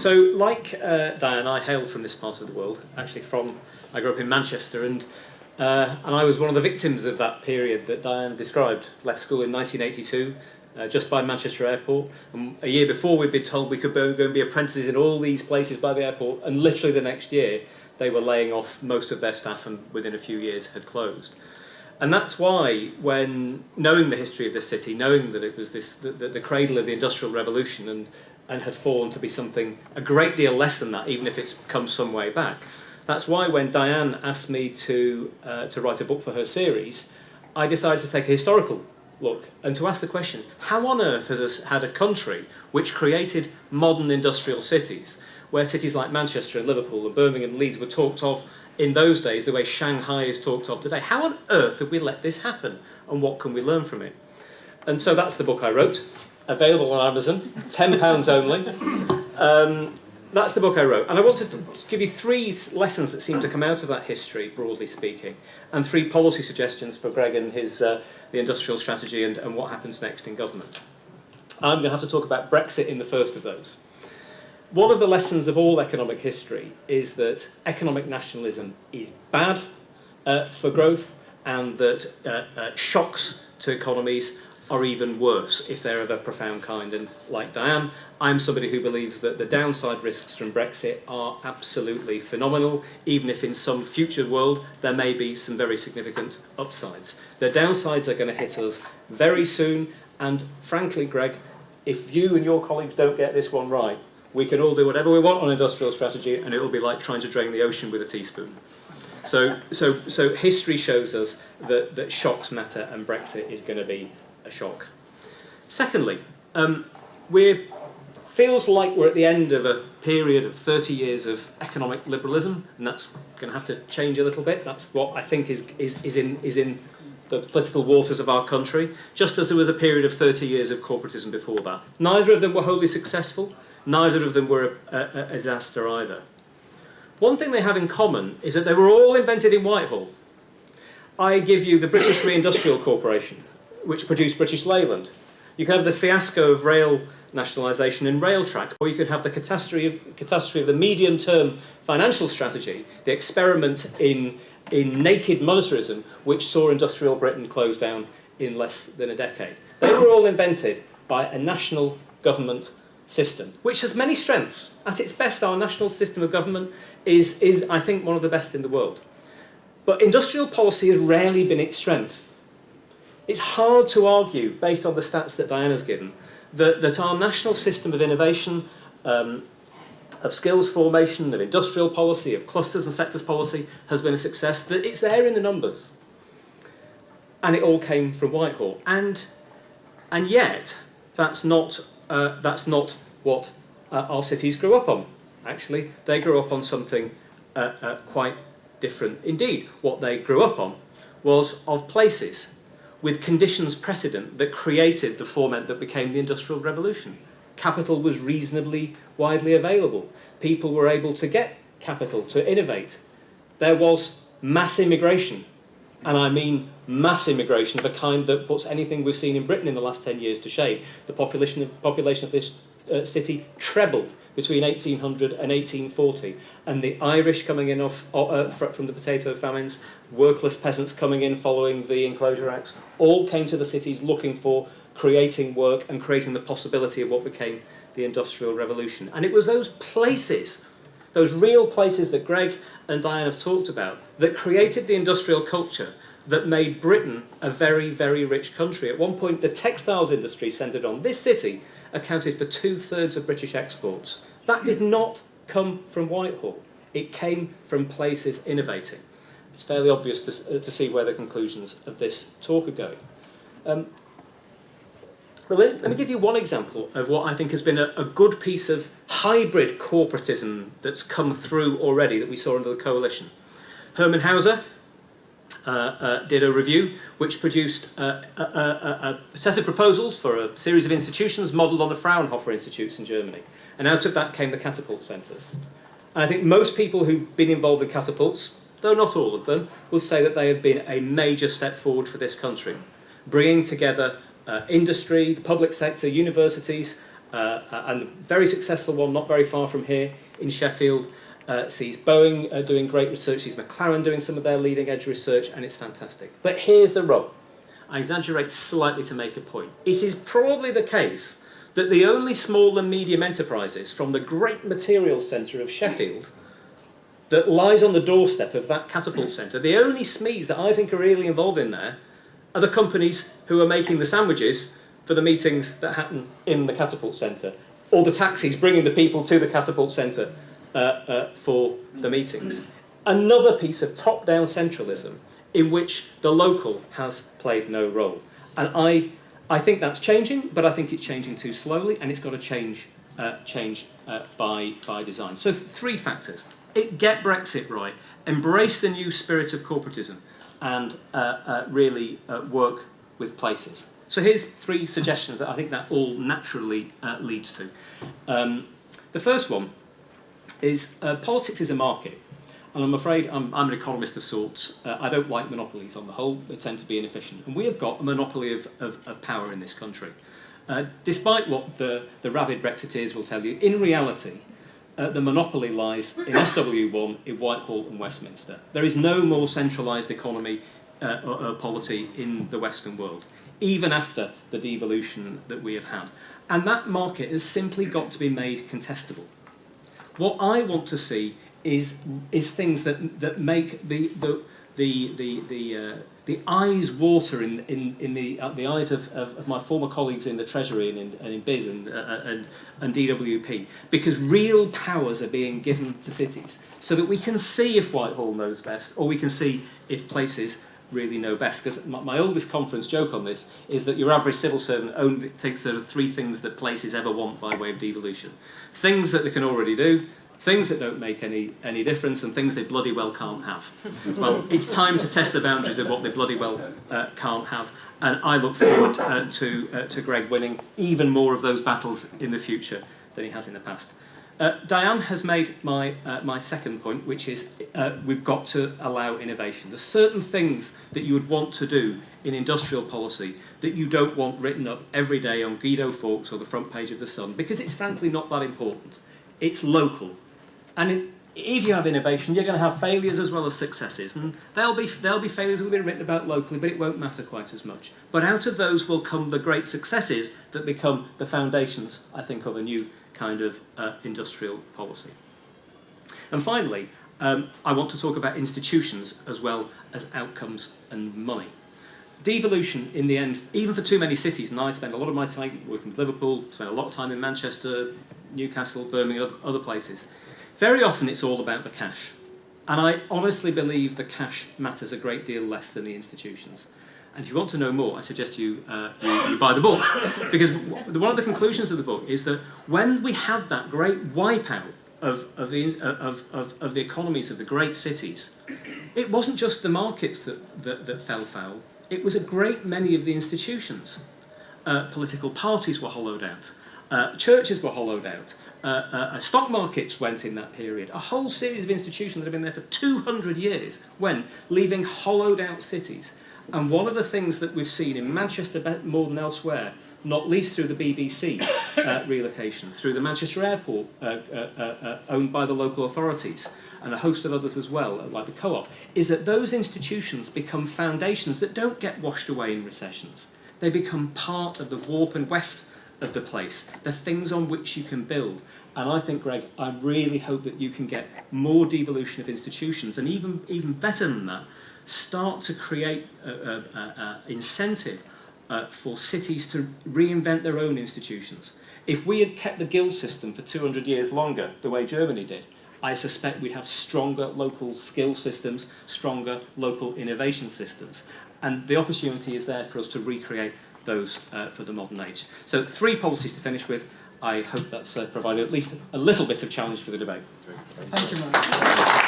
So, like Diane, I hail from this part of the world. Actually, I grew up in Manchester, and I was one of the victims of that period that Diane described. Left school in 1982, just by Manchester Airport. And a year before, we'd been told we could go and be apprentices in all these places by the airport, and literally the next year, they were laying off most of their staff, and within a few years had closed. And that's why, when knowing the history of this city, knowing that it was the cradle of the Industrial Revolution and had fallen to be something a great deal less than that, even if it's come some way back, that's why when Diane asked me to write a book for her series, I decided to take a historical look and to ask the question, how on earth has us had a country which created modern industrial cities, where cities like Manchester and Liverpool and Birmingham and Leeds were talked of in those days the way Shanghai is talked of today? How on earth have we let this happen, and what can we learn from it? And so that's the book I wrote, available on Amazon, £10 only. That's the book I wrote. And I want to give you 3 lessons that seem to come out of that history, broadly speaking, and 3 policy suggestions for Greg and his the industrial strategy and what happens next in government. I'm going to have to talk about Brexit in the first of those. One of the lessons of all economic history is that economic nationalism is bad for growth, and that shocks to economies are even worse if they're of a profound kind. And like Diane, I'm somebody who believes that the downside risks from Brexit are absolutely phenomenal, even if in some future world there may be some very significant upsides. The downsides are going to hit us very soon, and frankly, Greg, if you and your colleagues don't get this one right, we can all do whatever we want on industrial strategy, and it'll be like trying to drain the ocean with a teaspoon. So history shows us that shocks matter, and Brexit is going to be a shock. Secondly, feels like we're at the end of a period of 30 years of economic liberalism, and that's going to have to change a little bit. That's what I think is in the political waters of our country, just as there was a period of 30 years of corporatism before that. Neither of them were wholly successful. Neither of them were a disaster either. One thing they have in common is that they were all invented in Whitehall. I give you the British Reindustrial Corporation, which produced British Leyland. You could have the fiasco of rail nationalisation in Railtrack, or you could have the catastrophe of the medium-term financial strategy, the experiment in naked monetarism, which saw industrial Britain close down in less than a decade. They were all invented by a national government system, which has many strengths. At its best, our national system of government is I think, one of the best in the world. But industrial policy has rarely been its strength. It's hard to argue, based on the stats that Diana's given, that our national system of innovation, of skills formation, of industrial policy, of clusters and sectors policy has been a success, that it's there in the numbers. And it all came from Whitehall. And yet, that's not what our cities grew up on. Actually, they grew up on something quite different. Indeed, what they grew up on was of places with conditions precedent that created the foment that became the Industrial Revolution. Capital was reasonably widely available. People were able to get capital to innovate. There was mass immigration, and I mean mass immigration of a kind that puts anything we've seen in Britain in the last 10 years to shame. The population of this city trebled between 1800 and 1840, and the Irish coming in from the potato famines, workless peasants coming in following the Enclosure Acts, all came to the cities looking for creating work and creating the possibility of what became the Industrial Revolution. And it was those places, those real places that Greg and Diane have talked about, that created the industrial culture that made Britain a very, very rich country. At one point, the textiles industry centred on this city accounted for 2/3 of British exports. That did not come from Whitehall. It came from places innovating. It's fairly obvious to see where the conclusions of this talk are going. But let me give you one example of what I think has been a good piece of hybrid corporatism that's come through already that we saw under the coalition. Hermann Hauser did a review which produced a set of proposals for a series of institutions modelled on the Fraunhofer Institutes in Germany. And out of that came the catapult centres. And I think most people who've been involved in catapults, though not all of them, will say that they have been a major step forward for this country, bringing together industry, the public sector, universities, and the very successful one, not very far from here, in Sheffield, sees Boeing doing great research, sees McLaren doing some of their leading edge research, and it's fantastic. But here's the rub. I exaggerate slightly to make a point. It is probably the case that the only small and medium enterprises from the great materials centre of Sheffield that lies on the doorstep of that catapult centre, the only SMEs that I think are really involved in there are the companies who are making the sandwiches for the meetings that happen in the catapult centre, or the taxis bringing the people to the catapult centre for the meetings. Another piece of top-down centralism in which the local has played no role. And I think that's changing, but I think it's changing too slowly, and it's got to change by design. So 3 factors. Get Brexit right, embrace the new spirit of corporatism, and really work with places. So here's 3 suggestions that I think that all naturally leads to. The first one is politics is a market. And I'm afraid I'm an economist of sorts. I don't like monopolies on the whole. They tend to be inefficient. And we have got a monopoly of power in this country. Despite what the rabid Brexiteers will tell you, in reality, the monopoly lies in SW1, in Whitehall and Westminster. There is no more centralised economy or polity in the Western world, even after the devolution that we have had. And that market has simply got to be made contestable. What I want to see is things that make the eyes water in the eyes of my former colleagues in the Treasury and in BIS and DWP, because real powers are being given to cities so that we can see if Whitehall knows best, or we can see if places really know best. Because my oldest conference joke on this is that your average civil servant only thinks there are 3 things that places ever want by way of devolution: things that they can already do, things that don't make any difference, and things they bloody well can't have. Well, it's time to test the boundaries of what they bloody well can't have, and I look forward to Greg winning even more of those battles in the future than he has in the past. Diane has made my second point, which is we've got to allow innovation. There's certain things that you would want to do in industrial policy that you don't want written up every day on Guido Fawkes or the front page of The Sun, because it's frankly not that important. It's local. And if you have innovation, you're going to have failures as well as successes. And there'll be failures that will be written about locally, but it won't matter quite as much. But out of those will come the great successes that become the foundations, I think, of a new kind of industrial policy. And finally, I want to talk about institutions as well as outcomes and money. Devolution, in the end, even for too many cities, and I spend a lot of my time working with Liverpool, spend a lot of time in Manchester, Newcastle, Birmingham, other places. Very often it's all about the cash. And I honestly believe the cash matters a great deal less than the institutions. And if you want to know more, I suggest you buy the book. Because one of the conclusions of the book is that when we had that great wipeout of the economies of the great cities, it wasn't just the markets that fell foul. It was a great many of the institutions. Political parties were hollowed out. Churches were hollowed out. Stock markets went in that period. A whole series of institutions that have been there for 200 years went, leaving hollowed out cities. And one of the things that we've seen in Manchester more than elsewhere, not least through the BBC relocation, through the Manchester Airport owned by the local authorities, and a host of others as well, like the Co-op, is that those institutions become foundations that don't get washed away in recessions. They become part of the warp and weft of the place, the things on which you can build. And I think, Greg, I really hope that you can get more devolution of institutions, and even better than that, start to create incentive for cities to reinvent their own institutions. If we had kept the guild system for 200 years longer, the way Germany did, I suspect we'd have stronger local skill systems, stronger local innovation systems. And the opportunity is there for us to recreate those for the modern age. So 3 policies to finish with. I hope that's provided at least a little bit of challenge for the debate. Thank you, Mark.